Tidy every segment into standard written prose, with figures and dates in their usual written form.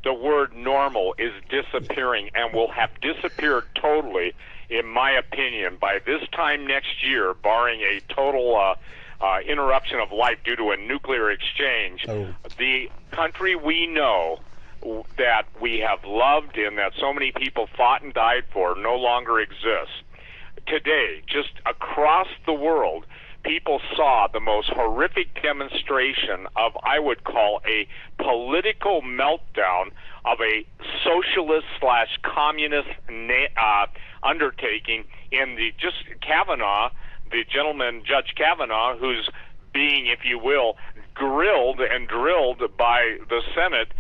the word normal is disappearing and will have disappeared totally, in my opinion, by this time next year, barring a total interruption of life due to a nuclear exchange. The country we know that we have loved and that so many people fought and died for no longer exists. Today, just across the world, people saw the most horrific demonstration of, I would call, a political meltdown of a socialist/communist undertaking in the Kavanaugh, the gentleman, Judge Kavanaugh, who's being, if you will, grilled and drilled by the Senate.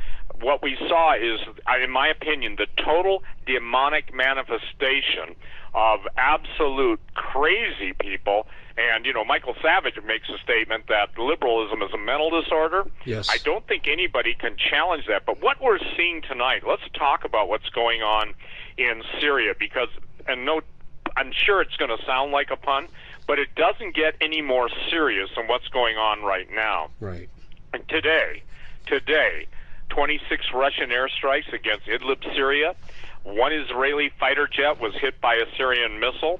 What we saw is, in my opinion, the total demonic manifestation of absolute crazy people. And, Michael Savage makes a statement that liberalism is a mental disorder. Yes. I don't think anybody can challenge that. But what we're seeing tonight, let's talk about what's going on in Syria, because, I'm sure it's going to sound like a pun, but it doesn't get any more serious than what's going on right now. Right. And today, 26 Russian airstrikes against Idlib, Syria. One Israeli fighter jet was hit by a Syrian missile.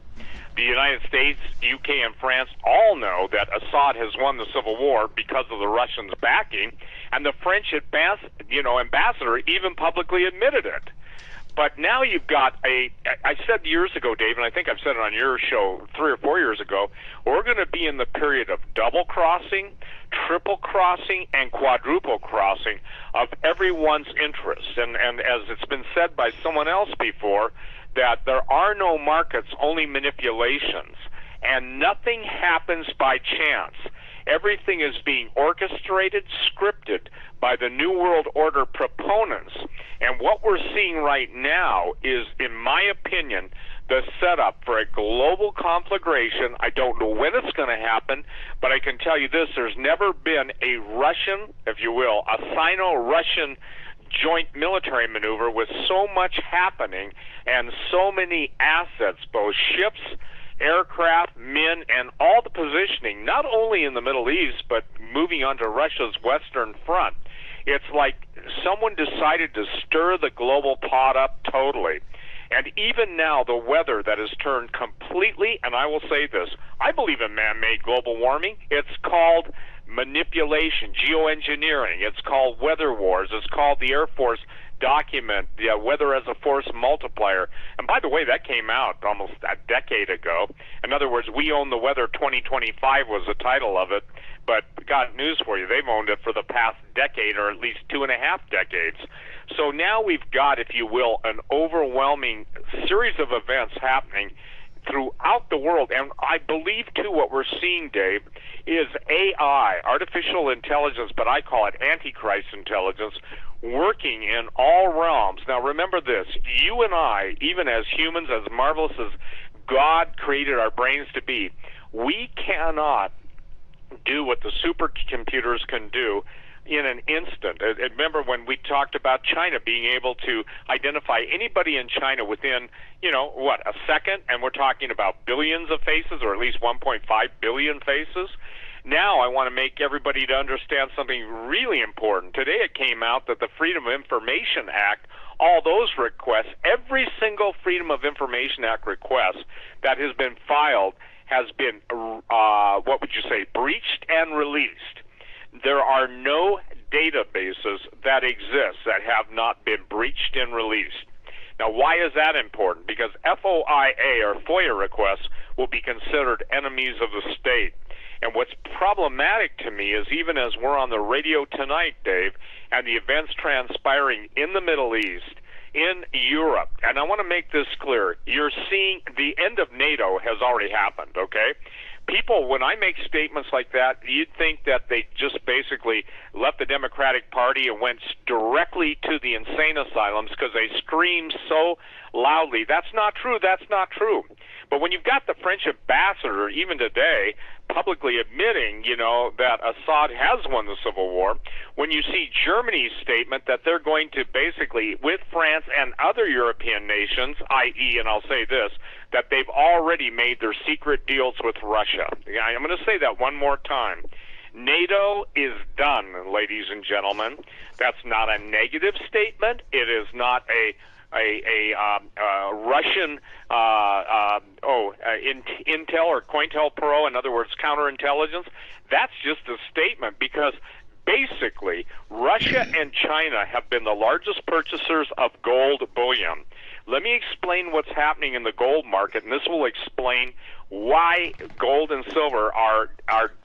The United States, UK, and France all know that Assad has won the civil war because of the Russians' backing, and the French ambassador even publicly admitted it. But now you've got I said years ago, Dave, and I think I've said it on your show 3 or 4 years ago, we're going to be in the period of double crossing, triple crossing, and quadruple crossing of everyone's interests. And as it's been said by someone else before, that there are no markets, only manipulations, and nothing happens by chance. Everything is being orchestrated, scripted by the New World Order proponents. And what we're seeing right now is, in my opinion, the setup for a global conflagration. I don't know when it's going to happen, but I can tell you this: there's never been a Russian, if you will, a Sino-Russian joint military maneuver with so much happening and so many assets, both ships, aircraft, men, and all the positioning, not only in the Middle East, but moving onto Russia's western front. It's like someone decided to stir the global pot up totally. And even now, the weather that has turned completely, and I will say this, I believe in man-made global warming. It's called manipulation, geoengineering. It's called weather wars. It's called the Air Force document, the weather as a force multiplier. And by the way, that came out almost a decade ago. In other words, We Own the Weather 2025 was the title of it. But got news for you, they've owned it for the past decade, or at least 2.5 decades. So now we've got, if you will, an overwhelming series of events happening throughout the world. And I believe, too, what we're seeing, Dave, is AI, artificial intelligence, but I call it Antichrist intelligence, working in all realms. Now, remember this. You and I, even as humans, as marvelous as God created our brains to be, we cannot do what the supercomputers can do in an instant. Remember when we talked about China being able to identify anybody in China within, a second, and we're talking about billions of faces, or at least 1.5 billion faces. Now I want to make everybody to understand something really important. Today it came out that the Freedom of Information Act, all those requests, every single Freedom of Information Act request that has been filed has been, breached and released. There are no databases that exist that have not been breached and released. Now, why is that important? Because FOIA, or FOIA requests, will be considered enemies of the state. And what's problematic to me is, even as we're on the radio tonight, Dave, and the events transpiring in the Middle East, in Europe, and I want to make this clear, you're seeing the end of NATO has already happened, okay? People, when I make statements like that, you'd think that they just basically left the Democratic Party and went directly to the insane asylums because they scream so loudly. That's not true. That's not true. But when you've got the French ambassador, even today, publicly admitting, that Assad has won the civil war, when you see Germany's statement that they're going to basically, with France and other European nations, i.e., and I'll say this, that they've already made their secret deals with Russia. I'm going to say that one more time. NATO is done, ladies and gentlemen. That's not a negative statement. It is not a Russian intel or COINTELPRO, in other words, counterintelligence. That's just a statement because basically Russia and China have been the largest purchasers of gold bullion. Let me explain what's happening in the gold market, and this will explain why gold and silver are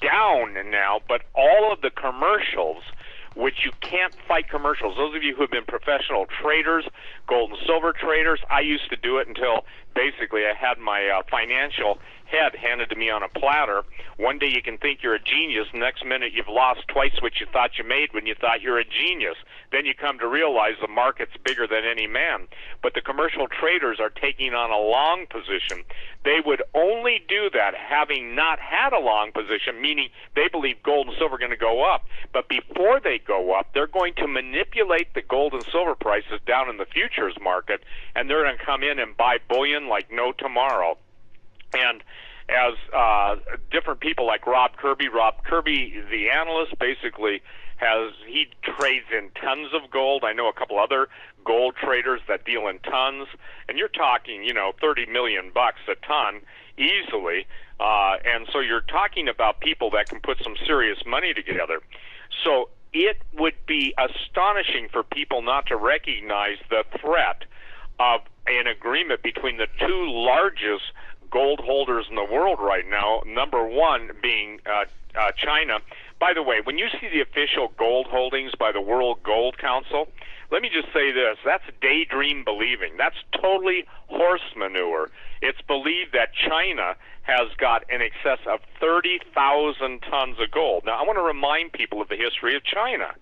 down now, but all of the commercials, which you can't fight commercials. Those of you who have been professional traders, gold and silver traders, I used to do it until basically I had my financial head handed to me on a platter. One day you can think you're a genius, next minute you've lost twice what you thought you made when you thought you're a genius. Then you come to realize the market's bigger than any man. But the commercial traders are taking on a long position. They would only do that having not had a long position, meaning they believe gold and silver are going to go up. But before they go up, they're going to manipulate the gold and silver prices down in the futures market, and they're going to come in and buy bullion like no tomorrow. And as different people like Rob Kirby, the analyst, basically he trades in tons of gold. I know a couple other gold traders that deal in tons, and you're talking, $30 million a ton easily. And so you're talking about people that can put some serious money together. So it would be astonishing for people not to recognize the threat of an agreement between the two largest gold holders in the world right now, number one being China. By the way, when you see the official gold holdings by the World Gold Council, let me just say this, that's daydream believing. That's totally horse manure. It's believed that China has got in excess of 30,000 tons of gold. Now, I want to remind people of the history of China.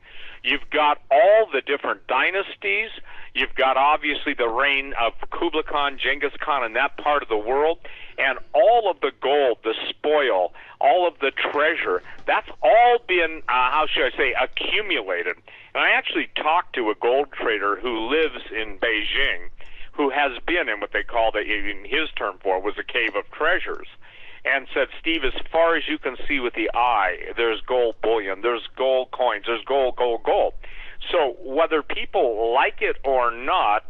You've got all the different dynasties. You've got, obviously, the reign of Kublai Khan, Genghis Khan in that part of the world. And all of the gold, the spoil, all of the treasure, that's all been, accumulated. And I actually talked to a gold trader who lives in Beijing, who has been in what they call, in his term for it, was a cave of treasures, and said, Steve, as far as you can see with the eye, there's gold bullion, there's gold coins, there's gold. So whether people like it or not,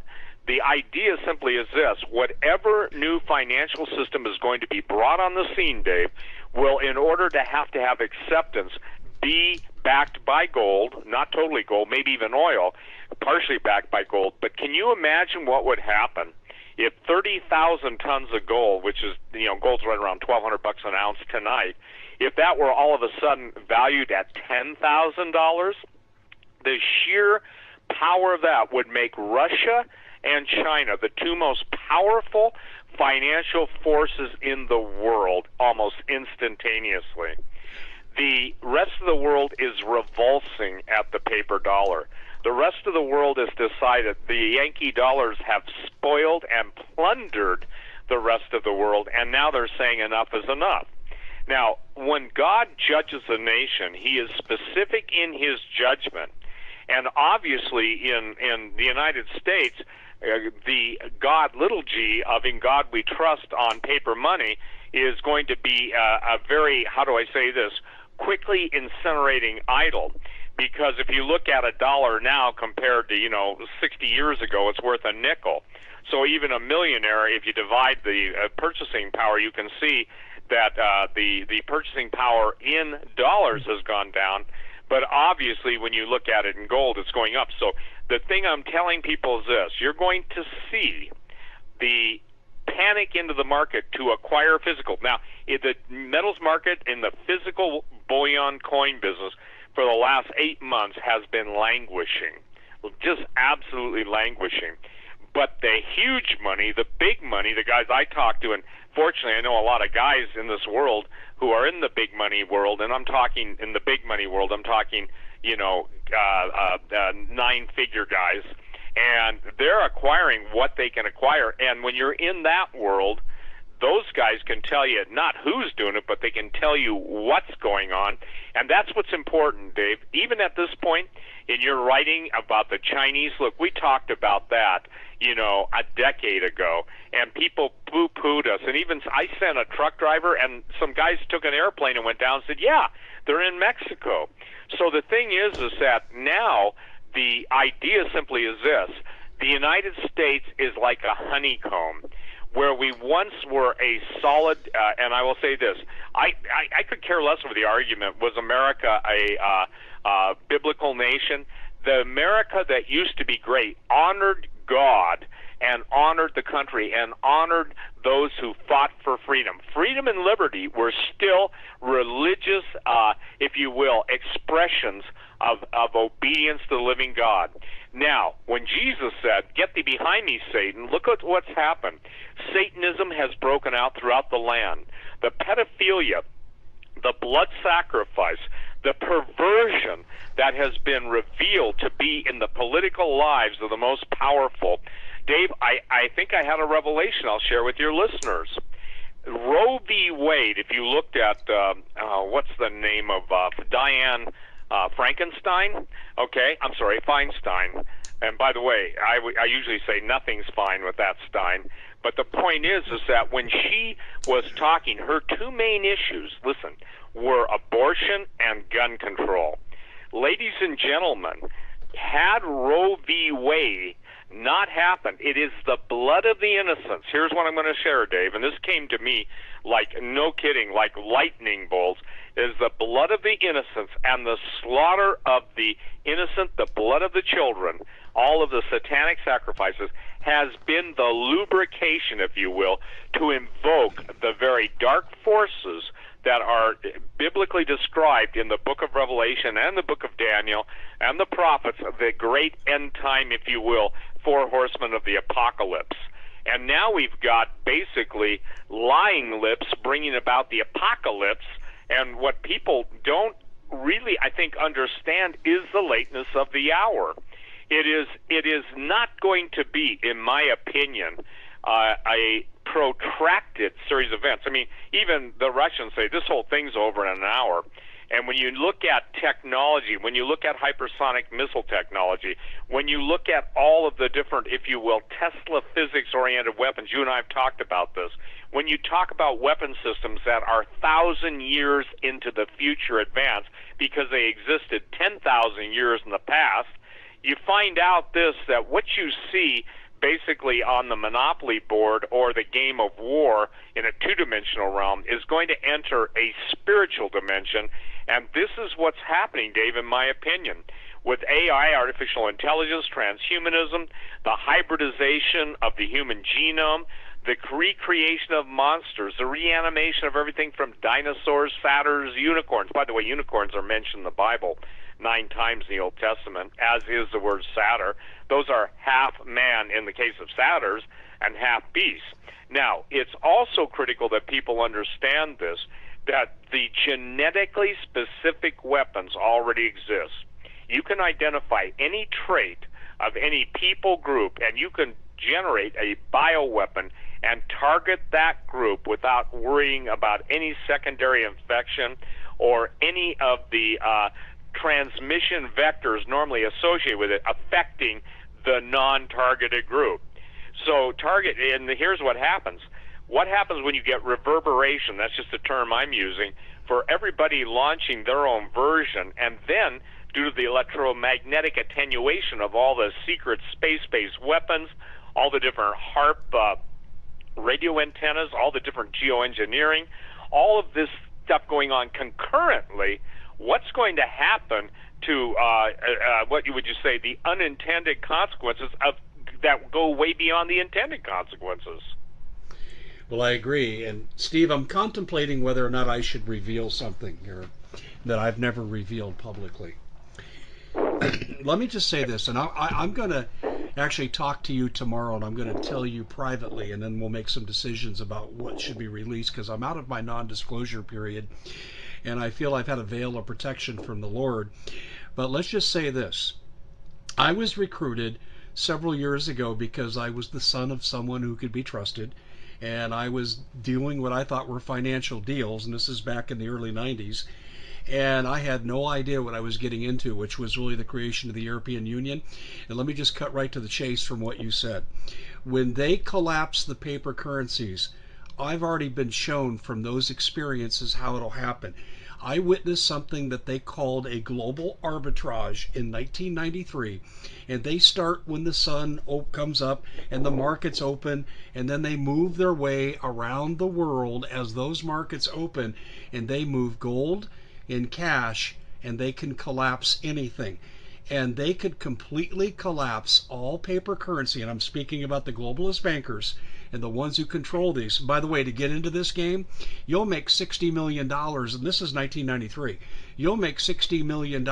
the idea simply is this: whatever new financial system is going to be brought on the scene, Dave, will, in order to have acceptance, be backed by gold, not totally gold, maybe even oil, partially backed by gold. But can you imagine what would happen if 30,000 tons of gold, which is, gold's right around $1,200 an ounce tonight, if that were all of a sudden valued at $10,000, the sheer power of that would make Russia and China the two most powerful financial forces in the world almost instantaneously. The rest of the world is revulsing at the paper dollar. The rest of the world has decided the Yankee dollars have spoiled and plundered the rest of the world, and now they're saying enough is enough. Now, when God judges a nation, he is specific in his judgment. And obviously in the United States, the God, little g, of In God We Trust on paper money is going to be a very, quickly incinerating idol. Because if you look at a dollar now compared to, 60 years ago, it's worth a nickel. So even a millionaire, if you divide the purchasing power, you can see that the purchasing power in dollars has gone down. But obviously, when you look at it in gold, it's going up. So the thing I'm telling people is this: you're going to see the panic into the market to acquire physical. Now, in the metals market, in the physical bullion coin business, for the last 8 months has been languishing, just absolutely languishing. But the huge money, the big money, the guys I talk to, and fortunately I know a lot of guys in this world who are in the big money world, and I'm talking in the big money world, I'm talking, 9-figure guys, and they're acquiring what they can acquire. And when you're in that world, those guys can tell you not who's doing it, but they can tell you what's going on. And that's what's important, Dave. Even at this point in your writing about the Chinese, look, we talked about that, a decade ago, and people poo-pooed us. And even I sent a truck driver, and some guys took an airplane and went down and said, yeah, they're in Mexico. So the thing is that now the idea simply is this. The United States is like a honeycomb, where we once were a solid, and I will say this, I could care less over the argument, was America a biblical nation? The America that used to be great honored God and honored the country and honored those who fought for freedom. Freedom and liberty were still religious, if you will, expressions of obedience to the living God. Now, when Jesus said, "Get thee behind me, Satan," look at what's happened. Satanism has broken out throughout the land. The pedophilia, the blood sacrifice, the perversion that has been revealed to be in the political lives of the most powerful. Dave, I think I had a revelation I'll share with your listeners. Roe v. Wade, if you looked at, what's the name of Diane Feinstein? And by the way, I usually say nothing's fine with that Stein. But the point is that when she was talking, her two main issues, listen, were abortion and gun control. Ladies and gentlemen, had Roe v. Wade not happened, it is the blood of the innocents. Here's what I'm going to share, Dave, and this came to me like, no kidding, like lightning bolts, is the blood of the innocents and the slaughter of the innocent, the blood of the children, all of the satanic sacrifices, has been the lubrication, if you will, to invoke the very dark forces that are biblically described in the book of Revelation and the book of Daniel and the prophets of the great end time, if you will, four horsemen of the apocalypse. And now we've got basically lying lips bringing about the apocalypse, and what people don't really, I think, understand is the lateness of the hour. It is not going to be, in my opinion, a protracted series of events. I mean, even the Russians say this whole thing's over in an hour. And when you look at technology, when you look at hypersonic missile technology, when you look at all of the different, if you will, Tesla physics-oriented weapons, you and I have talked about this, when you talk about weapon systems that are 1,000 years into the future advance because they existed 10,000 years in the past, you find out this, that what you see basically on the Monopoly board or the game of war in a two-dimensional realm is going to enter a spiritual dimension, and this is what's happening, Dave, in my opinion. With AI, artificial intelligence, transhumanism, the hybridization of the human genome, the recreation of monsters, the reanimation of everything from dinosaurs, satyrs, unicorns. By the way, unicorns are mentioned in the Bible 9 times in the Old Testament, as is the word satyr. Those are half man in the case of satyrs and half beast. Now, it's also critical that people understand this, that the genetically specific weapons already exist. You can identify any trait of any people group, and you can generate a bioweapon and target that group without worrying about any secondary infection or any of the transmission vectors normally associated with it affecting the non-targeted group. So and here's what happens. What happens when you get reverberation? That's just a term I'm using for everybody launching their own version, and then due to the electromagnetic attenuation of all the secret space-based weapons, all the different HARP radio antennas, all the different geoengineering, all of this stuff going on concurrently, what's going to happen to what would you say, the unintended consequences of that go way beyond the intended consequences? Well, I agree. And Steve, I'm contemplating whether or not I should reveal something here that I've never revealed publicly. Let me just say this, and I'm going to actually talk to you tomorrow, and I'm going to tell you privately, and then we'll make some decisions about what should be released, because I'm out of my non-disclosure period, and I feel I've had a veil of protection from the Lord. But let's just say this. I was recruited several years ago because I was the son of someone who could be trusted, and I was doing what I thought were financial deals, and this is back in the early 90s, and I had no idea what I was getting into, which was really the creation of the European Union. And let me just cut right to the chase from what you said. When they collapse the paper currencies, I've already been shown from those experiences how it'll happen. I witnessed something that they called a global arbitrage in 1993, and they start when the sun comes up and the markets open, and then they move their way around the world as those markets open, and they move gold in cash, and they can collapse anything. And they could completely collapse all paper currency, and I'm speaking about the globalist bankers and the ones who control these. By the way, to get into this game, you'll make $60 million, and this is 1993. You'll make $60 million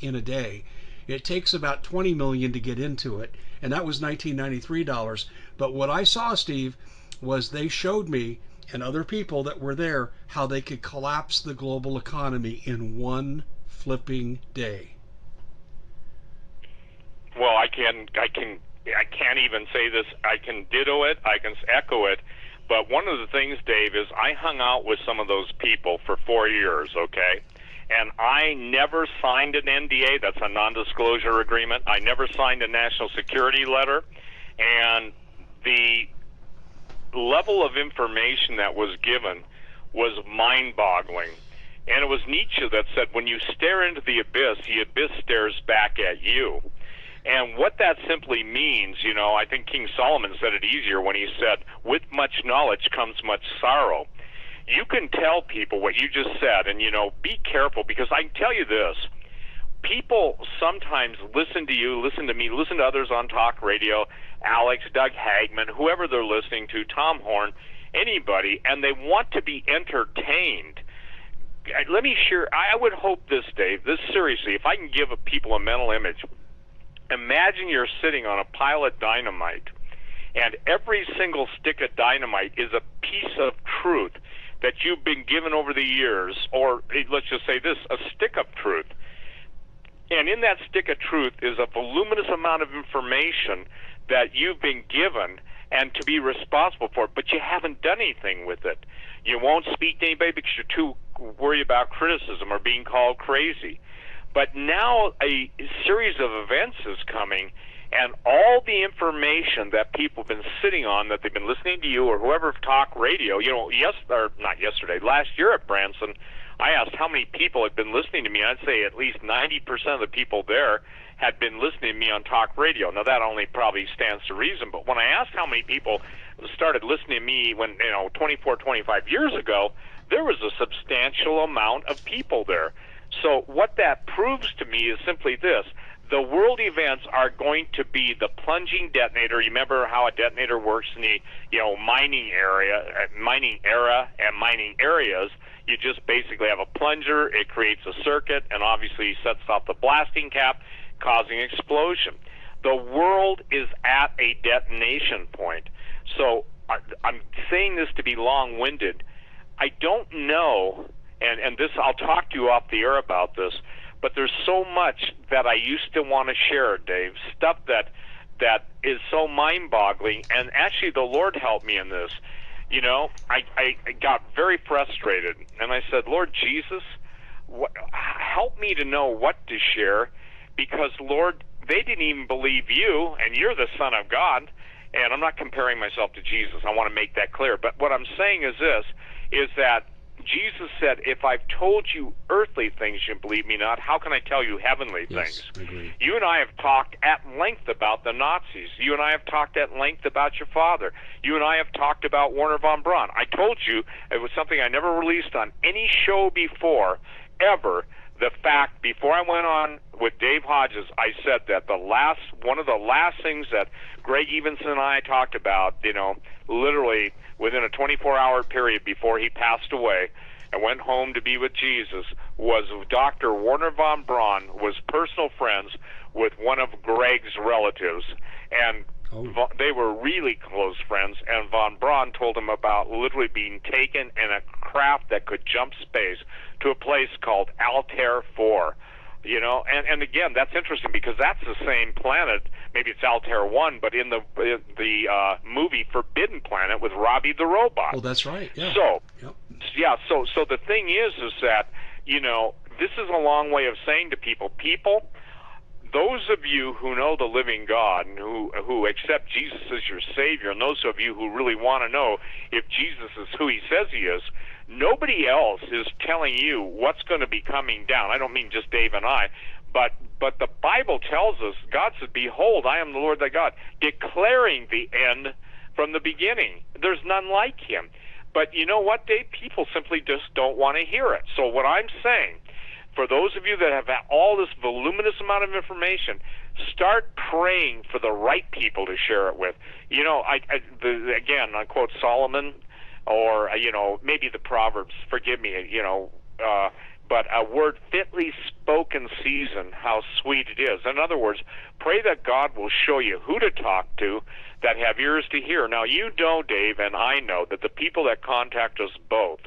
in a day. It takes about 20 million to get into it, and that was 1993 dollars. But what I saw, Steve, was they showed me and other people that were there how they could collapse the global economy in one flipping day. Well, I can't even say this. I can ditto it. I can echo it. But one of the things, Dave, is I hung out with some of those people for 4 years, okay? And I never signed an NDA. That's a non-disclosure agreement. I never signed a national security letter. And the level of information that was given was mind-boggling. And it was Nietzsche that said, when you stare into the abyss stares back at you. And what that simply means, you know, I think King Solomon said it easier when he said, with much knowledge comes much sorrow. You can tell people what you just said, and, you know, be careful, because I can tell you this. People sometimes listen to you, listen to me, listen to others on talk radio, Alex, Doug Hagman, whoever they're listening to, Tom Horn, anybody, and they want to be entertained. Let me share, I would hope this, Dave, this seriously, if I can give people a mental image. Imagine you're sitting on a pile of dynamite, and every single stick of dynamite is a piece of truth that you've been given over the years, or let's just say this, a stick of truth. And in that stick of truth is a voluminous amount of information that you've been given and to be responsible for, but you haven't done anything with it. You won't speak to anybody because you're too worried about criticism or being called crazy. But now a series of events is coming, and all the information that people have been sitting on, that they've been listening to you or whoever talk radio, you know, not yesterday, last year at Branson, I asked how many people had been listening to me, and I'd say at least 90% of the people there had been listening to me on talk radio. Now, that only probably stands to reason, but when I asked how many people started listening to me when, 24, 25 years ago, there was a substantial amount of people there. So what that proves to me is simply this. The world events are going to be the plunging detonator. You remember how a detonator works in the mining era and mining areas. You just basically have a plunger, it creates a circuit, and obviously sets off the blasting cap, causing explosion. The world is at a detonation point. So I'm saying this to be long-winded. I don't know, and this, I'll talk to you off the air about this, but there's so much that I used to want to share, Dave, stuff that is so mind-boggling, and actually the Lord helped me in this. I got very frustrated, and I said, Lord Jesus, help me to know what to share, because, Lord, they didn't even believe you, and you're the Son of God, and I'm not comparing myself to Jesus. I want to make that clear. But what I'm saying is this, is that Jesus said, if I've told you earthly things, you believe me not, how can I tell you heavenly things? Agreed. You and I have talked at length about the Nazis. You and I have talked at length about your father. You and I have talked about Werner von Braun. I told you, it was something I never released on any show before, ever, the fact, before I went on with Dave Hodges, I said that one of the last things that Greg Evenson and I talked about, literally within a 24-hour period before he passed away and went home to be with Jesus, was Dr. Werner von Braun was personal friends with one of Greg's relatives, and they were really close friends, and von Braun told him about literally being taken in a craft that could jump space to a place called Altair 4. And again, that's interesting because that's the same planet, maybe it's Altair 1, but in the movie Forbidden Planet with Robbie the Robot. Oh, that's right. Yeah. So, yep. so the thing is that, this is a long way of saying to people, those of you who know the living God and who accept Jesus as your Savior, and those of you who really want to know if Jesus is who he says he is, nobody else is telling you what's going to be coming down. I don't mean just Dave and I, but the Bible tells us, God said, behold, I am the Lord thy God, declaring the end from the beginning. There's none like him. But you know what, Dave? People simply just don't want to hear it. So what I'm saying, for those of you that have all this voluminous amount of information, start praying for the right people to share it with. Again, I quote Solomon, or maybe the Proverbs. Forgive me, but a word fitly spoken season, how sweet it is. In other words, pray that God will show you who to talk to that have ears to hear. Now, you know, Dave, and I know that the people that contact us both,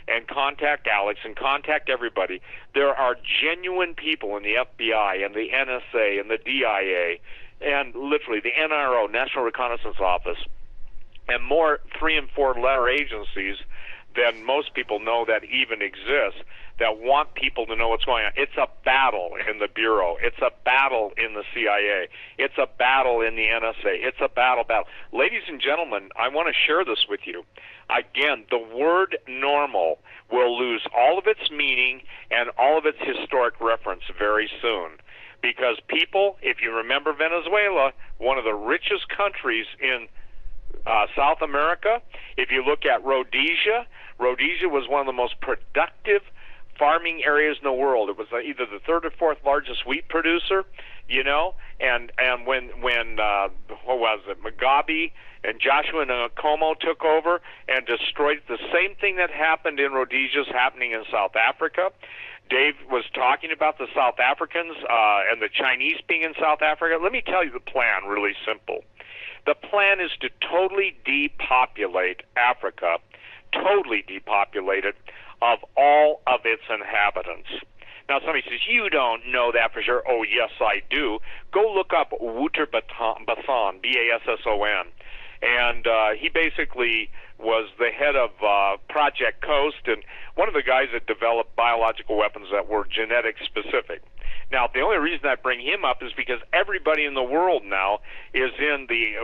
and contact Alex and contact everybody, there are genuine people in the FBI and the NSA and the DIA and literally the NRO, National Reconnaissance Office, and more 3- and 4-letter agencies than most people know that even exist, that want people to know what's going on. It's a battle in the Bureau. It's a battle in the CIA. It's a battle in the NSA. It's a battle. Ladies and gentlemen, I want to share this with you. Again, the word normal will lose all of its meaning and all of its historic reference very soon. Because people, if you remember Venezuela, one of the richest countries in South America, if you look at Rhodesia was one of the most productive farming areas in the world. It was either the 3rd or 4th largest wheat producer, and when what was it, Mugabe and Joshua Nkomo took over and destroyed it, the same thing that happened in Rhodesia is happening in South Africa. Dave was talking about the South Africans and the Chinese being in South Africa. Let me tell you the plan, really simple. The plan is to totally depopulate Africa, totally depopulate it, of all of its inhabitants. Now, somebody says, you don't know that for sure. Oh, yes, I do. Go look up Wouter Basson, Basson. And he basically was the head of Project Coast, and one of the guys that developed biological weapons that were genetic specific. Now, the only reason I bring him up is because everybody in the world now is in the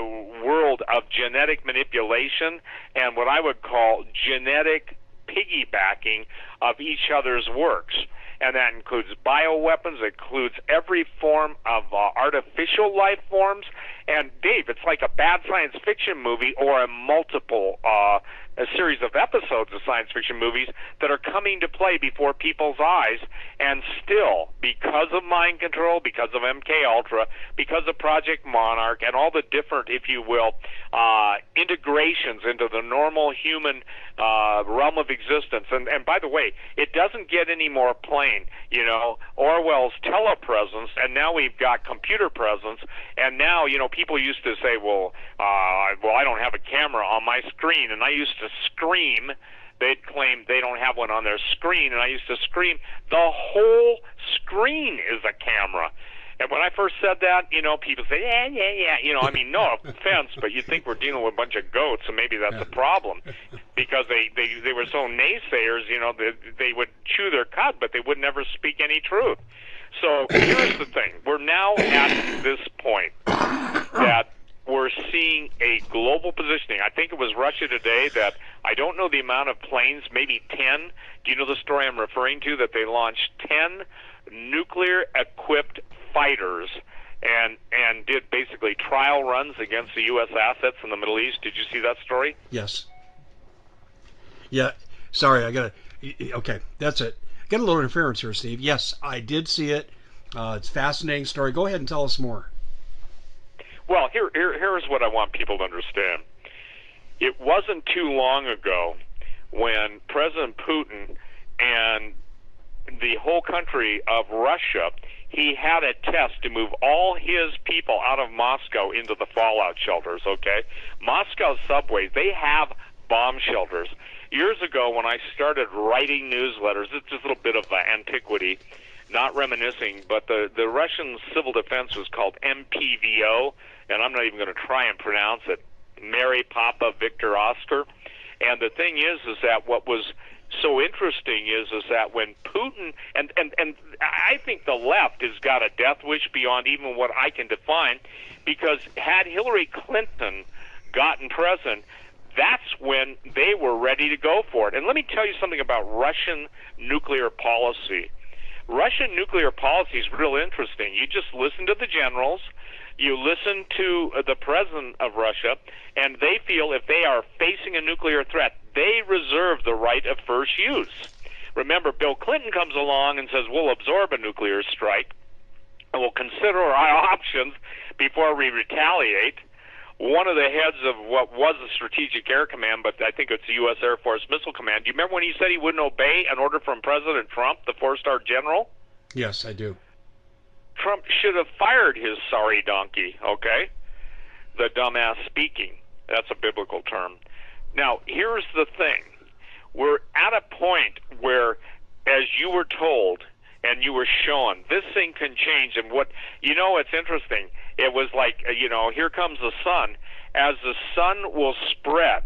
world of genetic manipulation and what I would call genetic piggybacking of each other's works. And that includes bioweapons, it includes every form of artificial life forms. And, Dave, it's like a bad science fiction movie or a series of episodes of science fiction movies that are coming to play before people's eyes. And still, because of mind control, because of MK Ultra, because of Project Monarch, and all the different, if you will, integrations into the normal human realm of existence. And by the way, it doesn't get any more plain. Orwell's telepresence, and now we've got computer presence, and now, people used to say, well, I don't have a camera on my screen, and I used to scream. They'd claim they don't have one on their screen, and I used to scream, the whole screen is a camera. And when I first said that, people say, yeah. No offense, but you'd think we're dealing with a bunch of goats, so maybe that's a problem. Because they were so naysayers, they would chew their cud, but they would never speak any truth. So here's the thing. We're now at this point that we're seeing a global positioning. I think it was Russia today that, I don't know the amount of planes, maybe 10. Do you know the story I'm referring to? That they launched 10 nuclear-equipped fighters and did basically trial runs against the U.S. assets in the Middle East. Did you see that story? Yes. Yeah. Sorry, okay, that's it. Got a little interference here, Steve. Yes, I did see it. It's a fascinating story. Go ahead and tell us more. Well, here's what I want people to understand. It wasn't too long ago when President Putin and the whole country of Russia, he had a test to move all his people out of Moscow into the fallout shelters, okay? Moscow's subways, they have bomb shelters. Years ago when I started writing newsletters, it's just a little bit of antiquity, not reminiscing, but the Russian civil defense was called MPVO, and I'm not even going to try and pronounce it, Mary Papa Victor Oscar. And the thing is that what was so interesting is that when Putin, and I think the left has got a death wish beyond even what I can define, because had Hillary Clinton gotten president, that's when they were ready to go for it. And let me tell you something about Russian nuclear policy. Russian nuclear policy is real interesting. You just listen to the generals, you listen to the president of Russia, and they feel if they are facing a nuclear threat, they reserve the right of first use. Remember, Bill Clinton comes along and says, we'll absorb a nuclear strike, and we'll consider our options before we retaliate. One of the heads of what was the Strategic Air Command, but I think it's the U.S. Air Force Missile Command, do you remember when he said he wouldn't obey an order from President Trump, the four-star general? Yes, I do. Trump should have fired his sorry donkey, okay? The dumbass speaking. That's a biblical term. Now, here's the thing. We're at a point where, as you were told and you were shown, this thing can change. And what, it's interesting. It was like, here comes the sun. As the sun will spread,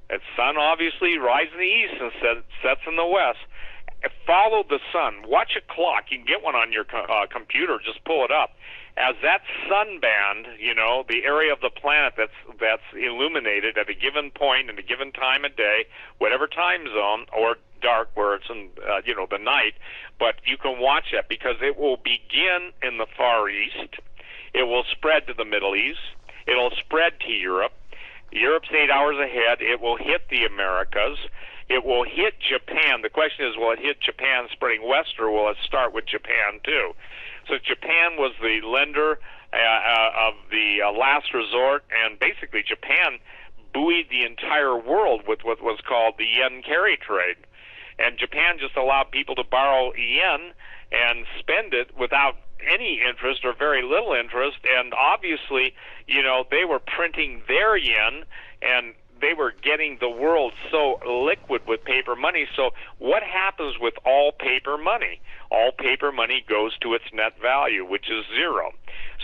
the sun obviously rises in the east and sets in the west. Follow the sun. Watch a clock. You can get one on your computer. Just pull it up. As that sun band, the area of the planet that's illuminated at a given point and a given time of day, whatever time zone, or dark where it's in the night, but you can watch that because it will begin in the Far East. It will spread to the Middle East. It'll spread to Europe. Europe's 8 hours ahead. It will hit the Americas. It will hit Japan. The question is, will it hit Japan spreading west, or will it start with Japan too? So Japan was the lender of the last resort, and basically Japan buoyed the entire world with what was called the yen carry trade. And Japan just allowed people to borrow yen and spend it without any interest or very little interest, and obviously, they were printing their yen, and they were getting the world so liquid with paper money. So what happens with all paper money? All paper money goes to its net value, which is zero.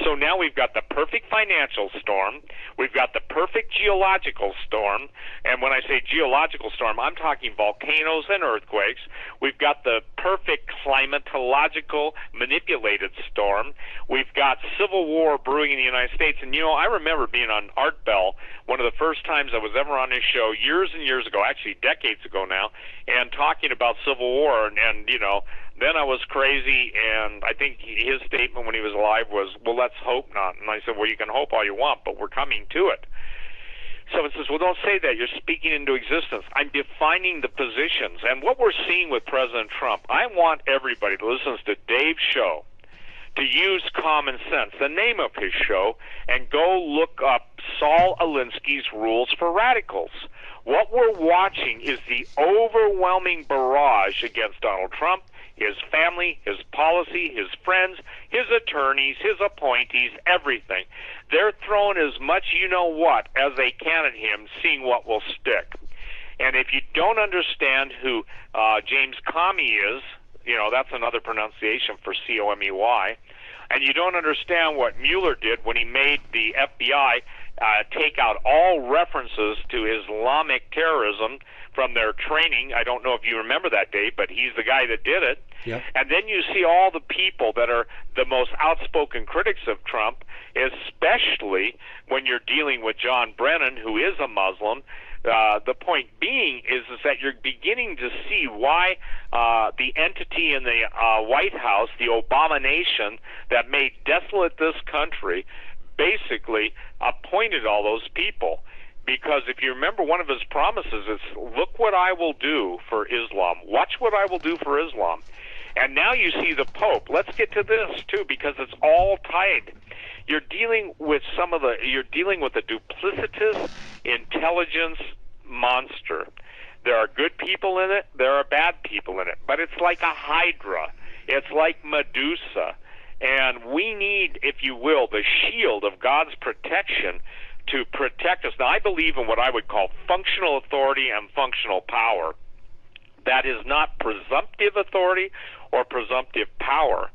So now we've got the perfect financial storm. We've got the perfect geological storm. And when I say geological storm, I'm talking volcanoes and earthquakes. We've got the perfect climatological manipulated storm. We've got civil war brewing in the United States. And, I remember being on Art Bell, one of the first times I was ever on his show years and years ago, actually decades ago now, and talking about civil war. And then I was crazy, and I think his statement when he was alive was, well, let's hope not. And I said, well, you can hope all you want, but we're coming to it. Someone says, well, don't say that. You're speaking into existence. I'm defining the positions. And what we're seeing with President Trump, I want everybody that listens to Dave's show to use common sense, the name of his show, and go look up Saul Alinsky's Rules for Radicals. What we're watching is the overwhelming barrage against Donald Trump, his family, his policy, his friends, his attorneys, his appointees, everything. They're throwing as much you-know-what as they can at him, seeing what will stick. And if you don't understand who James Comey is, that's another pronunciation for C-O-M-E-Y, and you don't understand what Mueller did when he made the FBI take out all references to Islamic terrorism from their training. I don't know if you remember that, Dave, but he's the guy that did it. Yep. And then you see all the people that are the most outspoken critics of Trump, especially when you're dealing with John Brennan, who is a Muslim. The point being is that you're beginning to see why the entity in the White House, the abomination that made desolate this country, basically appointed all those people. Because if you remember, one of his promises is, look what I will do for Islam. Watch what I will do for Islam. And now you see the Pope. Let's get to this, too, because it's all tied. You're dealing with a duplicitous intelligence monster. There are good people in it. There are bad people in it. But it's like a hydra. It's like Medusa. And we need, if you will, the shield of God's protection to protect us. Now, I believe in what I would call functional authority and functional power. That is not presumptive authority or presumptive power.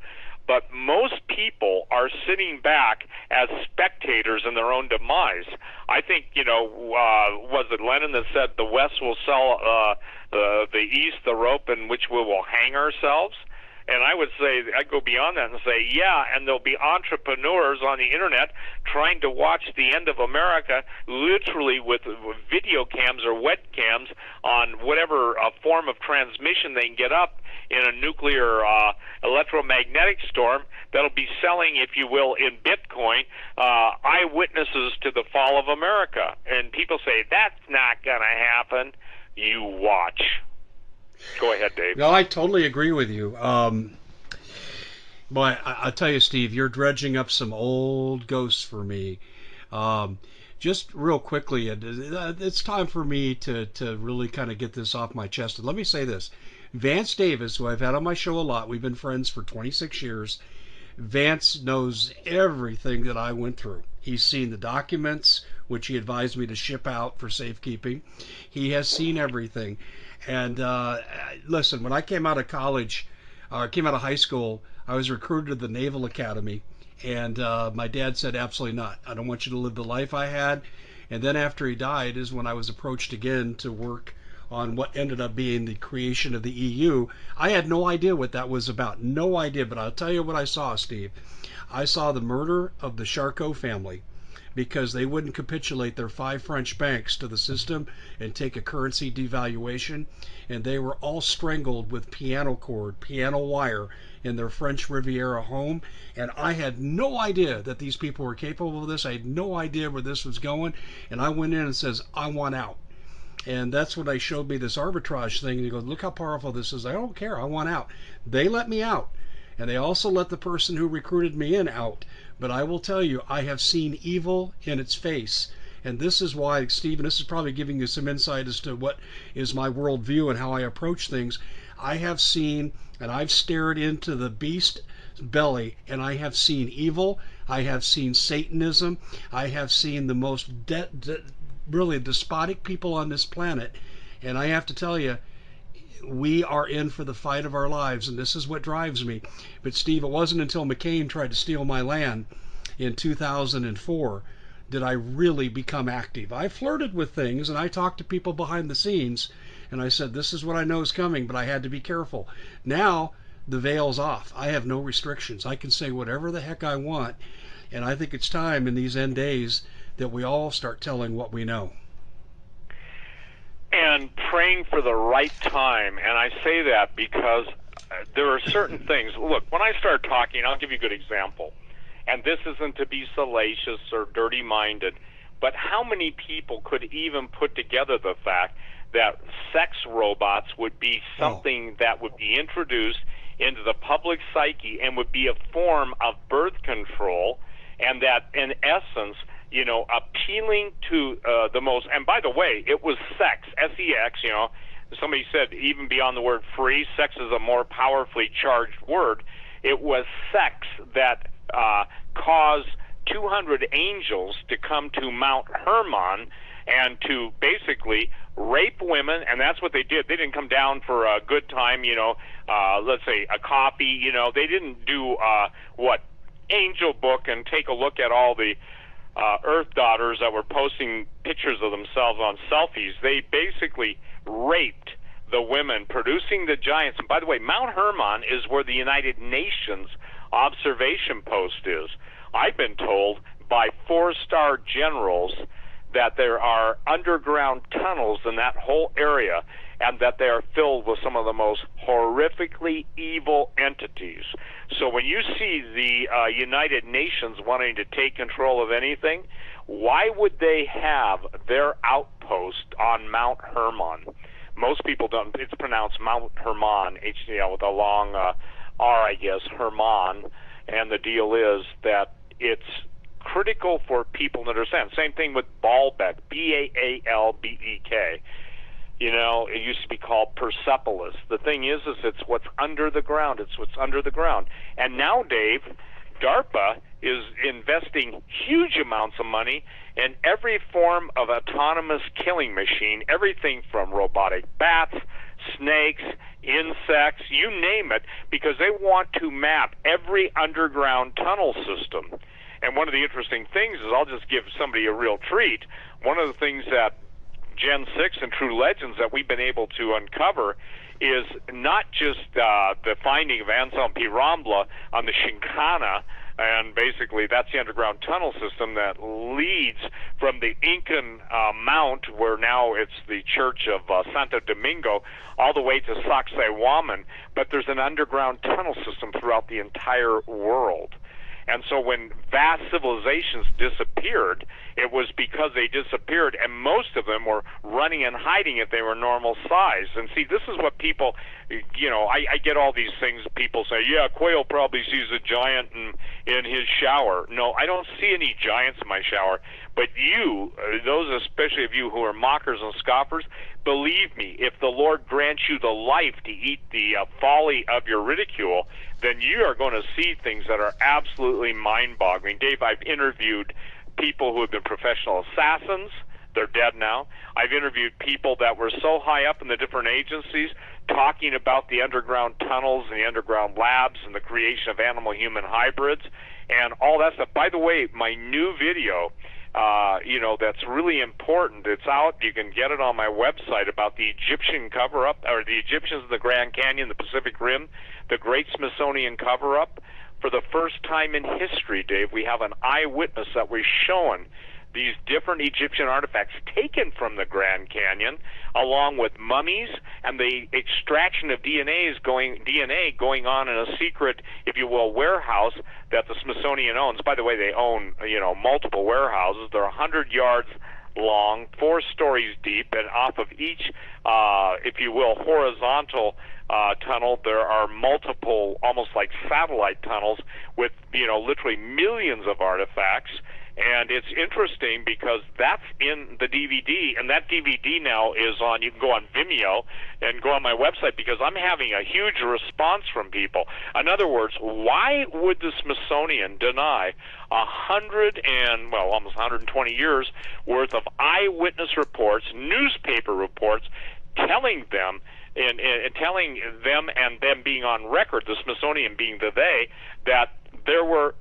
But most people are sitting back as spectators in their own demise. I think, was it Lenin that said the West will sell the East the rope in which we will hang ourselves? And I would say, I'd go beyond that and say, yeah, and there'll be entrepreneurs on the internet trying to watch the end of America literally with video cams or webcams on whatever form of transmission they can get up in a nuclear electromagnetic storm that'll be selling, if you will, in Bitcoin, eyewitnesses to the fall of America. And people say, that's not going to happen. You watch. Go ahead, Dave. No, I totally agree with you. But I'll tell you, Steve, you're dredging up some old ghosts for me. Just real quickly, it's time for me to really kind of get this off my chest. And let me say this. Vance Davis, who I've had on my show a lot, we've been friends for 26 years. Vance knows everything that I went through. He's seen the documents, which he advised me to ship out for safekeeping. He has seen everything. And listen, when I came out of college, came out of high school, I was recruited to the Naval Academy. And my dad said, absolutely not. I don't want you to live the life I had. And then after he died is when I was approached again to work on what ended up being the creation of the EU. I had no idea what that was about. No idea. But I'll tell you what I saw, Steve. I saw the murder of the Charcot family because they wouldn't capitulate their 5 French banks to the system and take a currency devaluation. And they were all strangled with piano cord, piano wire in their French Riviera home. And I had no idea that these people were capable of this. I had no idea where this was going. And I went in and says, I want out. And that's when they showed me this arbitrage thing. And he goes, look how powerful this is. I don't care. I want out. They let me out. And they also let the person who recruited me in out. But I will tell you, I have seen evil in its face. And this is why, Stephen, this is probably giving you some insight as to what is my worldview and how I approach things. I have seen, and I've stared into the beast's belly, and I have seen evil. I have seen Satanism. I have seen the most really despotic people on this planet. And I have to tell you, we are in for the fight of our lives, and this is what drives me. But Steve, it wasn't until McCain tried to steal my land in 2004 did I really become active. I flirted with things, and I talked to people behind the scenes, and I said, this is what I know is coming, but I had to be careful. Now, the veil's off. I have no restrictions. I can say whatever the heck I want, and I think it's time in these end days that we all start telling what we know. And praying for the right time. And I say that because there are certain things. Look, when I start talking, I'll give you a good example. And this isn't to be salacious or dirty-minded, but how many people could even put together the fact that sex robots would be something that would be introduced into the public psyche and would be a form of birth control, and that, in essence, appealing to the most, and by the way, it was sex, S-E-X, somebody said even beyond the word free, sex is a more powerfully charged word. It was sex that caused 200 angels to come to Mount Hermon and to basically rape women, and that's what they did. They didn't come down for a good time, let's say a coffee, they didn't do Angel Book and take a look at all the Earth daughters that were posting pictures of themselves on selfies. They basically raped the women, producing the giants. And by the way, Mount Hermon is where the United Nations observation post is. I've been told by 4-star generals that there are underground tunnels in that whole area, and that they are filled with some of the most horrifically evil entities. So when you see the United Nations wanting to take control of anything, why would they have their outpost on Mount Hermon? Most people don't. It's pronounced Mount Hermon, HDL with a long R, I guess, Hermon. And the deal is that it's critical for people to understand. Same thing with Baalbek, B-A-A-L-B-E-K. It used to be called Persepolis. The thing is it's what's under the ground. It's what's under the ground. And now, Dave, DARPA is investing huge amounts of money in every form of autonomous killing machine, everything from robotic bats, snakes, insects, you name it, because they want to map every underground tunnel system. And one of the interesting things is, I'll just give somebody a real treat. One of the things that Gen 6 and True Legends that we've been able to uncover is not just the finding of Anselm P. Rambla on the Shinkana, and basically that's the underground tunnel system that leads from the Incan Mount, where now it's the Church of Santo Domingo, all the way to Sacsayhuaman, but there's an underground tunnel system throughout the entire world. And so when vast civilizations disappeared, it was because they disappeared, and most of them were running and hiding if they were normal size. And see, this is what people, I get all these things. People say, yeah, Quayle probably sees a giant in his shower. No, I don't see any giants in my shower. But you, those especially of you who are mockers and scoffers, believe me, if the Lord grants you the life to eat the folly of your ridicule, then you are going to see things that are absolutely mind-boggling. Dave, I've interviewed people who have been professional assassins. They're dead now. I've interviewed people that were so high up in the different agencies talking about the underground tunnels and the underground labs and the creation of animal-human hybrids and all that stuff. By the way, my new video, that's really important. It's out. You can get it on my website about the Egyptian cover-up, or the Egyptians in the Grand Canyon, the Pacific Rim, the Great Smithsonian cover-up. For the first time in history, Dave, we have an eyewitness that was showing these different Egyptian artifacts taken from the Grand Canyon, along with mummies and the extraction of DNA going on in a secret, if you will, warehouse that the Smithsonian owns. By the way, they own multiple warehouses. They're 100 yards long, 4 stories deep, and off of each, if you will, horizontal tunnel, there are multiple, almost like satellite tunnels with literally millions of artifacts. And it's interesting because that's in the DVD, and that DVD now is on, you can go on Vimeo and go on my website, because I'm having a huge response from people. In other words, why would the Smithsonian deny almost 120 years worth of eyewitness reports, newspaper reports, telling them and telling them, and them being on record, the Smithsonian being the they, that there were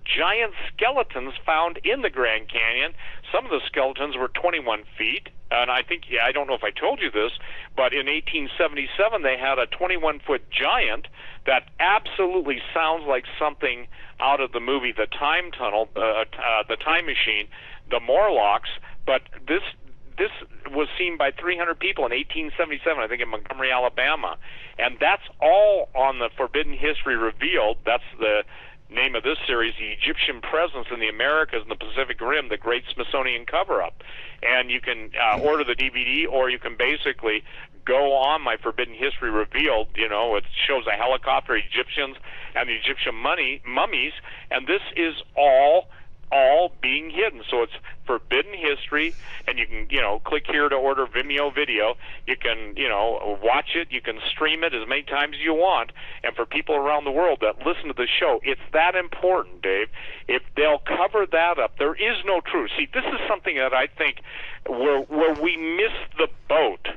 giant skeletons found in the Grand Canyon. Some of the skeletons were 21 feet, and I don't know if I told you this, but in 1877 they had a 21-foot giant that absolutely sounds like something out of the movie The Time Tunnel, The Time Machine, the Morlocks, but this was seen by 300 people in 1877, I think, in Montgomery, Alabama. And that's all on the Forbidden History Revealed. That's the name of this series, The Egyptian Presence in the Americas and the Pacific Rim, the Great Smithsonian Cover-Up. And you can order the DVD, or you can basically go on my Forbidden History Revealed. It shows a helicopter, Egyptians, and the Egyptian mummies, and this is all being hidden. So it's Forbidden History, and you can, click here to order Vimeo video. You can, watch it. You can stream it as many times as you want. And for people around the world that listen to the show, it's that important, Dave. If they'll cover that up, there is no truth. See, this is something that I think where we miss the boat.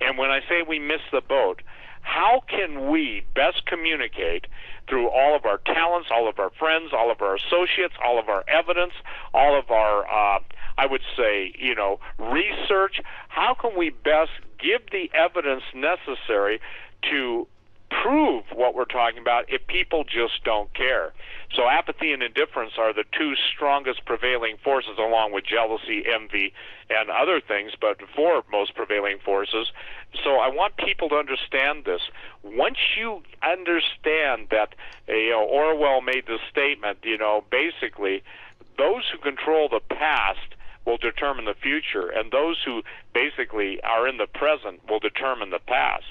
And when I say we miss the boat, how can we best communicate through all of our talents, all of our friends, all of our associates, all of our evidence, all of our, I would say, research? How can we best give the evidence necessary to prove what we're talking about if people just don't care? So apathy and indifference are the two strongest prevailing forces, along with jealousy, envy, and other things, but four most prevailing forces. So I want people to understand this. Once you understand that, Orwell made the statement, basically, those who control the past will determine the future, and those who basically are in the present will determine the past.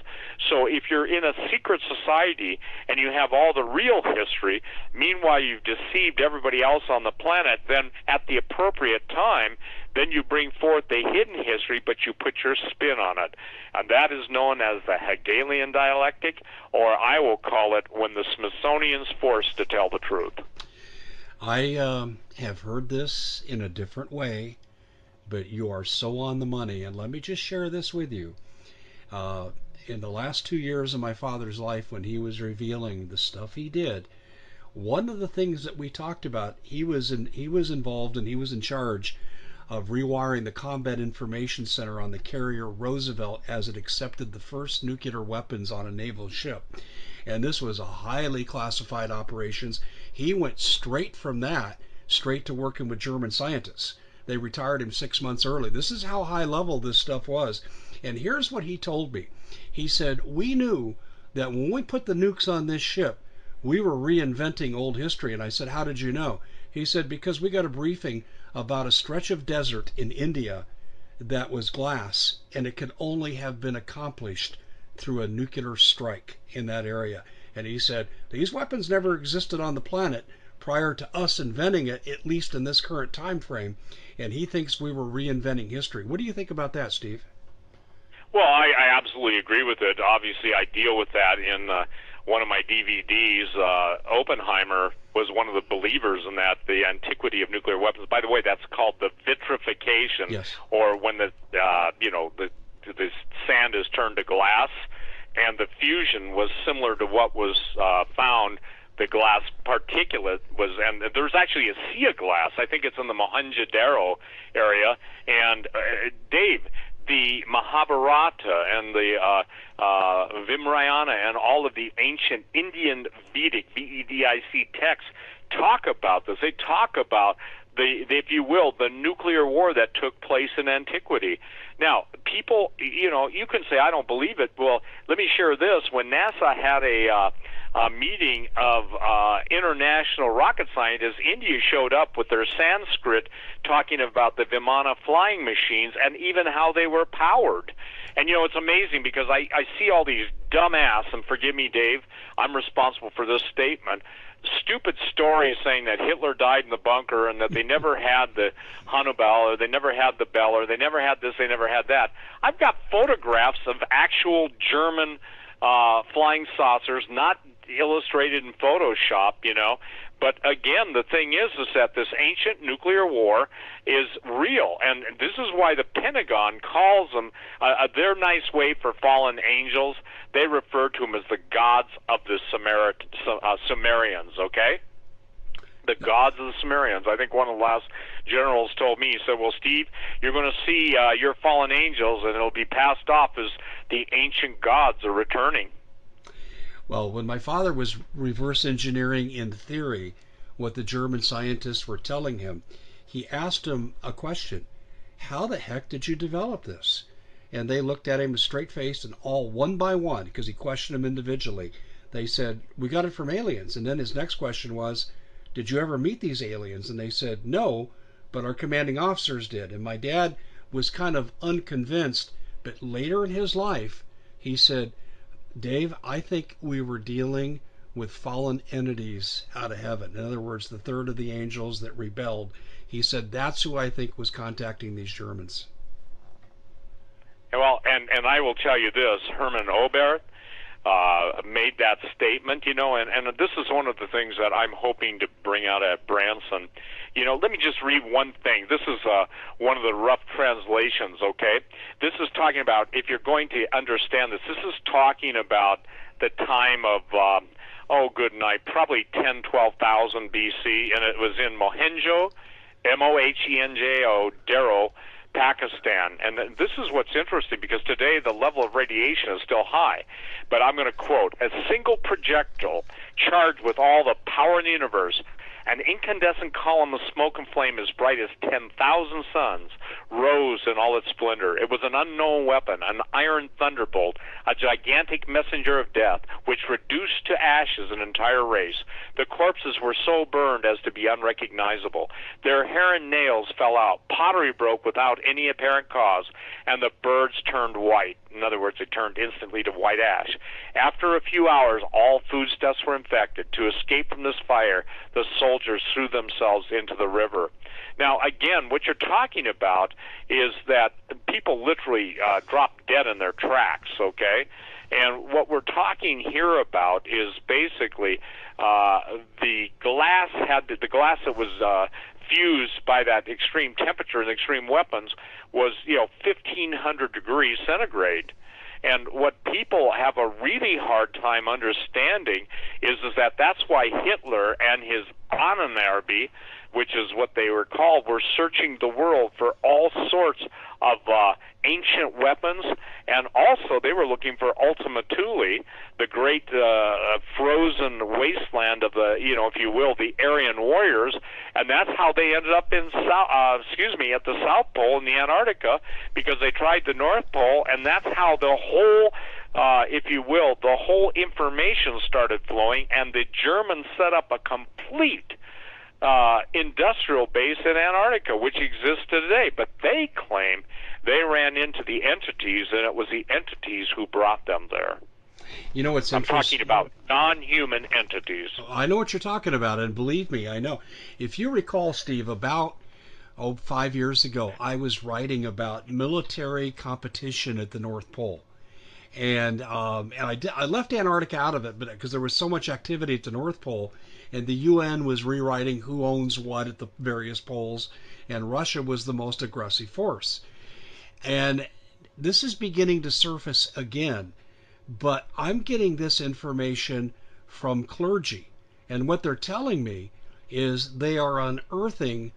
So if you're in a secret society and you have all the real history, meanwhile you've deceived everybody else on the planet, then at the appropriate time, then you bring forth the hidden history, but you put your spin on it. And that is known as the Hegelian dialectic, or I will call it when the Smithsonian's forced to tell the truth. I have heard this in a different way, but you are so on the money. And let me just share this with you. in the last 2 years of my father's life, when he was revealing the stuff he did, one of the things that we talked about, he was involved and he was in charge of rewiring the Combat Information Center on the carrier Roosevelt as it accepted the first nuclear weapons on a naval ship. And this was a highly classified operations. He went straight from that, straight to working with German scientists. They retired him 6 months early. This is how high level this stuff was. And here's what he told me. He said, we knew that when we put the nukes on this ship, we were reinventing old history. And I said, how did you know? He said, because we got a briefing about a stretch of desert in India that was glass, and it could only have been accomplished through a nuclear strike in that area. And he said, these weapons never existed on the planet prior to us inventing it, at least in this current time frame. And he thinks we were reinventing history. What do you think about that, Steve? Well, I absolutely agree with it. Obviously, I deal with that in one of my DVDs. Oppenheimer was one of the believers in that, the antiquity of nuclear weapons. By the way, that's called the vitrification, yes. Or when the sand is turned to glass, and the fusion was similar to what was found. The glass particulate was, and there's actually a sea of glass. I think it's in the Mohenjo-Daro area. And Dave, the Mahabharata and the Vimrayana and all of the ancient Indian Vedic, Vedic texts talk about this. They talk about the, if you will, the nuclear war that took place in antiquity. Now, people, you can say, I don't believe it. Well, let me share this. When NASA had a meeting of international rocket scientists, India showed up with their Sanskrit talking about the Vimana flying machines and even how they were powered. And, it's amazing because I see all these dumbass, and forgive me, Dave, I'm responsible for this statement, stupid stories saying that Hitler died in the bunker and that they never had the Hannibal, or they never had the Bell, or they never had this, they never had that. I've got photographs of actual German flying saucers, not illustrated in Photoshop, But again, the thing is that this ancient nuclear war is real, and this is why the Pentagon calls them their nice way for fallen angels. They refer to them as the gods of the Sumerians, okay? The gods of the Sumerians. I think one of the last generals told me, he said, well, Steve, you're going to see your fallen angels, and it'll be passed off as the ancient gods are returning. Well, when my father was reverse engineering in theory what the German scientists were telling him, he asked them a question. How the heck did you develop this? And they looked at him straight-faced, and all one by one, because he questioned them individually, they said, we got it from aliens. And then his next question was, did you ever meet these aliens? And they said, no, but our commanding officers did. And my dad was kind of unconvinced, but later in his life, he said, Dave, I think we were dealing with fallen entities out of heaven. In other words, the third of the angels that rebelled. He said that's who I think was contacting these Germans. Well, and I will tell you this, Herman Oberth made that statement, and this is one of the things that I'm hoping to bring out at Branson. Let me just read one thing. This is one of the rough translations, okay? This is talking about, if you're going to understand this, this is talking about the time of, good night, probably 10, 12,000 BC, and it was in Mohenjo, Mohenjo, Daro, Pakistan. And this is what's interesting, because today the level of radiation is still high. But I'm going to quote, a single projectile charged with all the power in the universe, an incandescent column of smoke and flame as bright as 10,000 suns, rose in all its splendor. It was an unknown weapon, an iron thunderbolt, a gigantic messenger of death, which reduced to ashes an entire race. The corpses were so burned as to be unrecognizable. Their hair and nails fell out. Pottery broke without any apparent cause, and the birds turned white. In other words, it turned instantly to white ash. After a few hours, all foodstuffs were infected. To escape from this fire, the soldiers threw themselves into the river. Now, again, what you're talking about is that people literally drop dead in their tracks, okay? And what we're talking here about is basically the glass that was fused by that extreme temperature and extreme weapons was 1,500 degrees centigrade. And what people have a really hard time understanding is that that's why Hitler and his Ahnenerbe, which is what they were called, were searching the world for all sorts of ancient weapons, and also they were looking for Ultima Thule, the great frozen wasteland of the, if you will, the Aryan warriors, and that's how they ended up in at the South Pole in the Antarctica, because they tried the North Pole, and that's how the whole, if you will, the whole information started flowing, and the Germans set up a complete industrial base in Antarctica, which exists today. But they claim they ran into the entities, and it was the entities who brought them there. You know what's I'm interesting? talking about non-human entities. I know what you're talking about, and believe me, I know. If you recall, Steve, about 5 years ago, I was writing about military competition at the North Pole. And I left Antarctica out of it, but because there was so much activity at the North Pole, and the UN was rewriting who owns what at the various poles, and Russia was the most aggressive force. And this is beginning to surface again, but I'm getting this information from clergy, and what they're telling me is they are unearthing,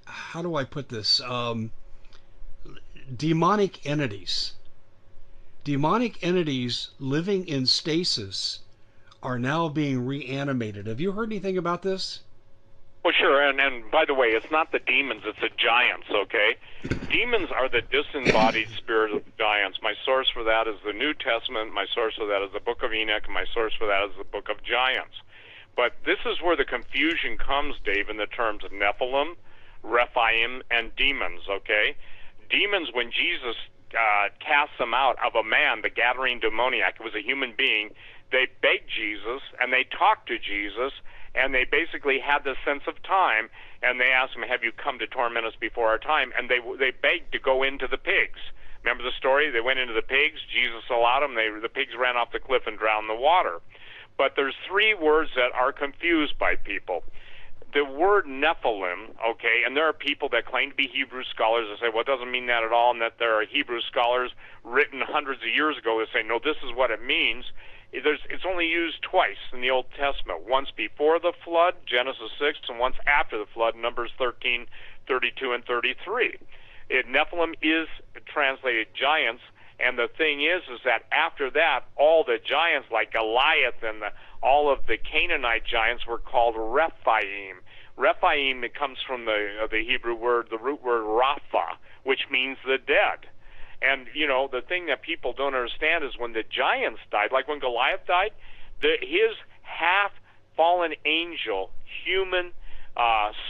how do I put this, demonic entities. Demonic entities living in stasis are now being reanimated. Have you heard anything about this? Well, sure, and by the way, it's not the demons, it's the giants, okay? Demons are the disembodied spirit of the giants. My source for that is the New Testament, my source for that is the Book of Enoch, and my source for that is the Book of Giants. But this is where the confusion comes, Dave, in the terms of Nephilim, Rephaim, and demons, okay? Demons, when Jesus cast them out of a man, the Gadarene demoniac, it was a human being, they begged Jesus, and they talked to Jesus, and they basically had this sense of time, and they asked him, have you come to torment us before our time? And they begged to go into the pigs. Remember the story? They went into the pigs. Jesus allowed them. The pigs ran off the cliff and drowned in the water. But there's three words that are confused by people. The word Nephilim, okay, and there are people that claim to be Hebrew scholars that say, well, it doesn't mean that at all, and that there are Hebrew scholars written hundreds of years ago that say, no, this is what it means. It's only used twice in the Old Testament, once before the flood, Genesis 6, and once after the flood, Numbers 13, 32, and 33. Nephilim is translated giants, and the thing is that after that, all the giants like Goliath and all of the Canaanite giants were called Rephaim. Rephaim, it comes from the Hebrew word, the root word Rapha, which means the dead. And, the thing that people don't understand is when the giants died, like when Goliath died, his half-fallen angel, human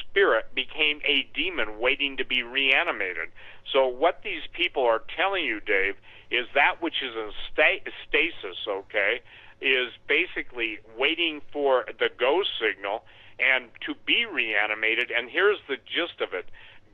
spirit, became a demon waiting to be reanimated. So what these people are telling you, Dave, is that which is in stasis, okay, is basically waiting for the go signal and to be reanimated. And here's the gist of it.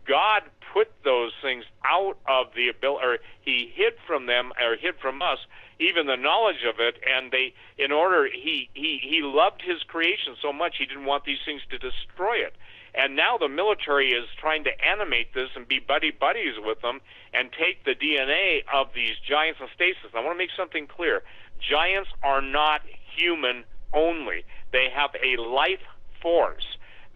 God put those things out of the ability, or he hid from them, or hid from us, even the knowledge of it, and he loved his creation so much he didn't want these things to destroy it. And now the military is trying to animate this and be buddies with them and take the DNA of these giants in stasis. I want to make something clear. Giants are not human only. They have a life force.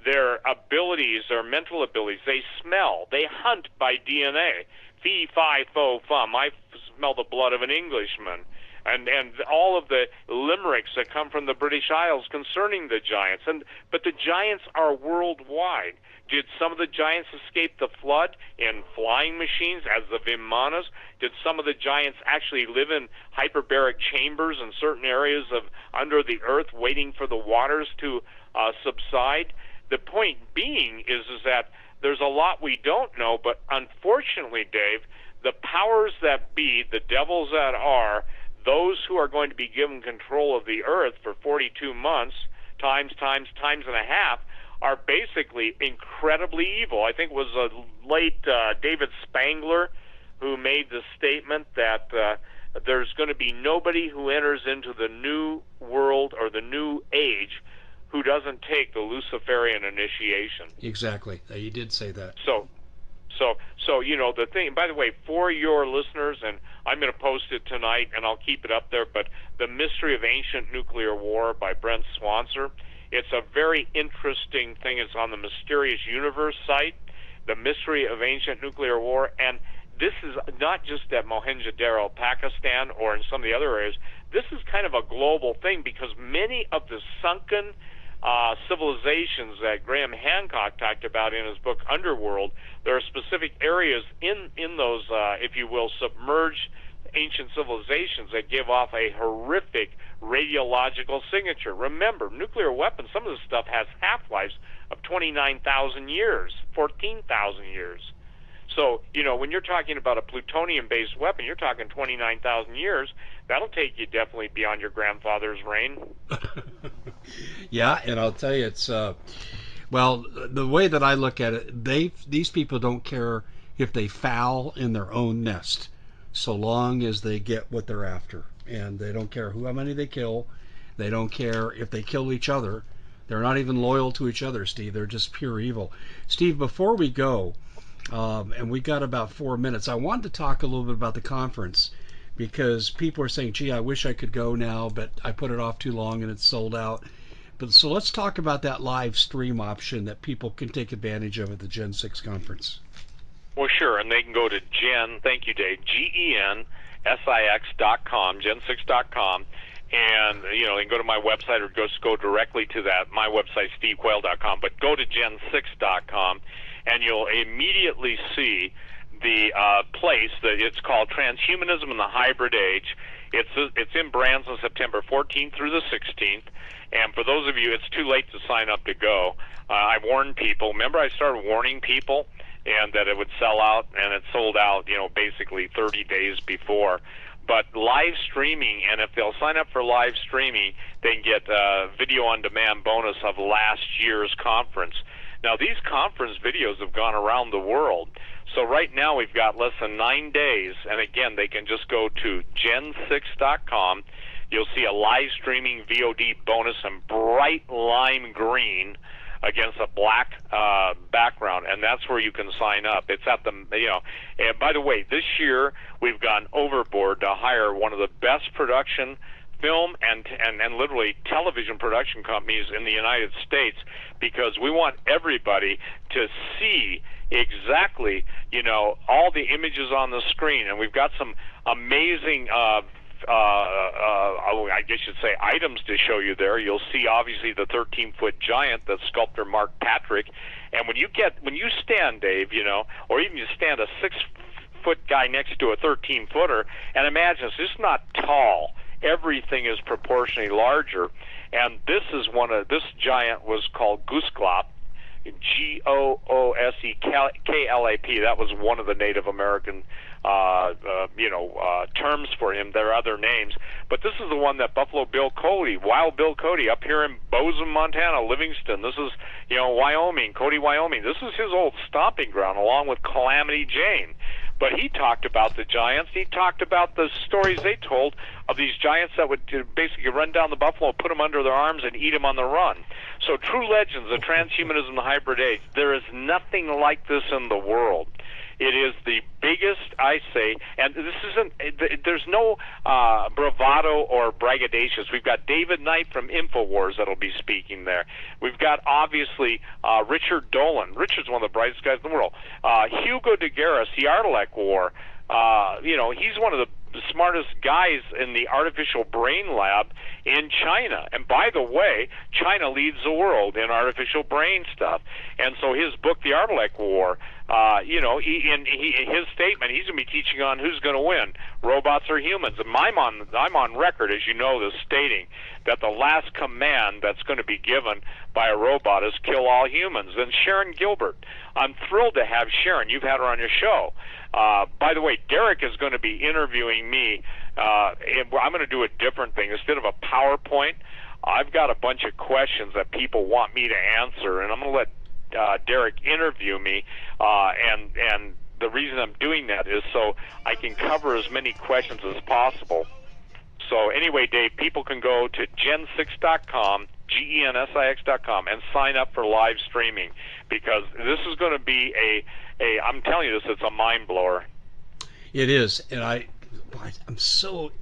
Their abilities, their mental abilities, they smell, they hunt by DNA. Fee, fi, fo, fum. I smell the blood of an Englishman. And all of the limericks that come from the British Isles concerning the giants. But the giants are worldwide. Did some of the giants escape the flood in flying machines as the Vimanas? Did some of the giants actually live in hyperbaric chambers in certain areas of under the earth waiting for the waters to subside? The point being is that there's a lot we don't know, but unfortunately, Dave, the powers that be, the devils that are, those who are going to be given control of the earth for 42 months, times and a half, are basically incredibly evil. I think it was late David Spangler who made the statement that there's going to be nobody who enters into the new world or the new age who doesn't take the Luciferian initiation. Exactly. He did say that. So So you know, the thing, by the way, for your listeners, and I'm going to post it tonight, and I'll keep it up there, but The Mystery of Ancient Nuclear War by Brent Swanser. It's a very interesting thing. It's on the Mysterious Universe site, The Mystery of Ancient Nuclear War, and this is not just at Mohenjo-Daro, Pakistan, or in some of the other areas. This is kind of a global thing because many of the sunken civilizations that Graham Hancock talked about in his book Underworld, there are specific areas in those, if you will, submerged ancient civilizations that give off a horrific radiological signature. Remember, nuclear weapons, some of this stuff has half-lives of 29,000 years, 14,000 years. So, you know, when you're talking about a plutonium-based weapon, you're talking 29,000 years. That'll take you definitely beyond your grandfather's reign. Yeah, and I'll tell you, it's well, the way that I look at it, these people don't care if they foul in their own nest, so long as they get what they're after, and they don't care how many they kill. They don't care if they kill each other. They're not even loyal to each other, Steve. They're just pure evil. Steve, before we go, and we got about 4 minutes, I wanted to talk a little bit about the conference, because people are saying, gee, I wish I could go now, but I put it off too long and it's sold out. But so let's talk about that live stream option that people can take advantage of at the Gen 6 conference. Well, sure, and they can go to thank you, Dave, GENSIX.com, gen6.com, and, you know, they can go to my website or just go directly to that, my website, stevequayle.com, but go to gen6.com, and you'll immediately see the place that it's called Transhumanism in the Hybrid Age. It's in Branson, September 14th through the 16th. And for those of you, it's too late to sign up to go. I warned people. Remember, I started warning people, and that it would sell out, and it sold out, you know, basically 30 days before. But live streaming, and if they'll sign up for live streaming, they can get video on demand bonus of last year's conference. Now, these conference videos have gone around the world. So right now we've got less than 9 days, and again, they can just go to gen6.com. You'll see a live streaming VOD bonus in bright lime green against a black background, and that's where you can sign up. It's at the, you know, and by the way, this year we've gone overboard to hire one of the best production film and literally television production companies in the United States, because we want everybody to see exactly, you know, all the images on the screen, and we've got some amazing I guess you'd say items to show you there. You'll see obviously the 13-foot giant that sculptor Mark Patrick, and when you stand, Dave, you know, or even you stand a 6-foot guy next to a 13-footer, and imagine it's just not tall. Everything is proportionally larger, and this giant was called Goosklap, Gooseklap. That was one of the Native American terms for him. There are other names, but this is the one that Buffalo Bill Cody, Wild Bill Cody, up here in Bozeman, Montana, Livingston. This is, you know, Wyoming, Cody, Wyoming. This is his old stomping ground, along with Calamity Jane. But he talked about the giants. He talked about the stories they told of these giants that would basically run down the buffalo, put them under their arms, and eat them on the run. So true legends of transhumanism, the hybrid age. There is nothing like this in the world. It is the biggest, I say, and this isn't, there's no bravado or braggadocious. We've got David Knight from InfoWars that'll be speaking there. We've got, obviously, Richard Dolan. Richard's one of the brightest guys in the world. Hugo de Garis, the Artilect War. He's one of the smartest guys in the artificial brain lab in China. And by the way, China leads the world in artificial brain stuff. And so his book, The Artilect War, his statement, he's going to be teaching on who's going to win, robots or humans. And I'm on record, as you know, this stating that the last command that's going to be given by a robot is kill all humans. And Sharon Gilbert, I'm thrilled to have Sharon. You've had her on your show. By the way, Derek is going to be interviewing me. And I'm going to do a different thing. Instead of a PowerPoint, I've got a bunch of questions that people want me to answer, and I'm going to let Derek interview me. And the reason I'm doing that is so I can cover as many questions as possible. So anyway, Dave, people can go to gen6.com, GENSIX.com, and sign up for live streaming, because this is going to be Hey, I'm telling you this, it's a mind blower. It is, and I'm so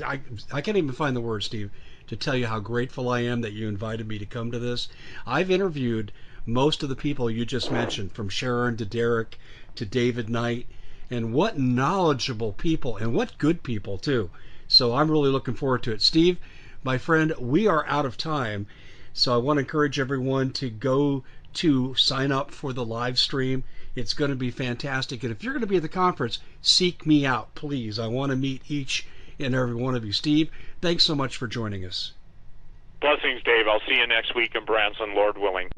I can't even find the words, Steve, to tell you how grateful I am that you invited me to come to this. I've interviewed most of the people you just mentioned, from Sharon to Derek to David Knight, and what knowledgeable people, and what good people too. So I'm really looking forward to it. Steve, my friend, we are out of time, so I want to encourage everyone to go to sign up for the live stream. It's going to be fantastic. And if you're going to be at the conference, seek me out, please. I want to meet each and every one of you. Steve, thanks so much for joining us. Blessings, Dave. I'll see you next week in Branson, Lord willing.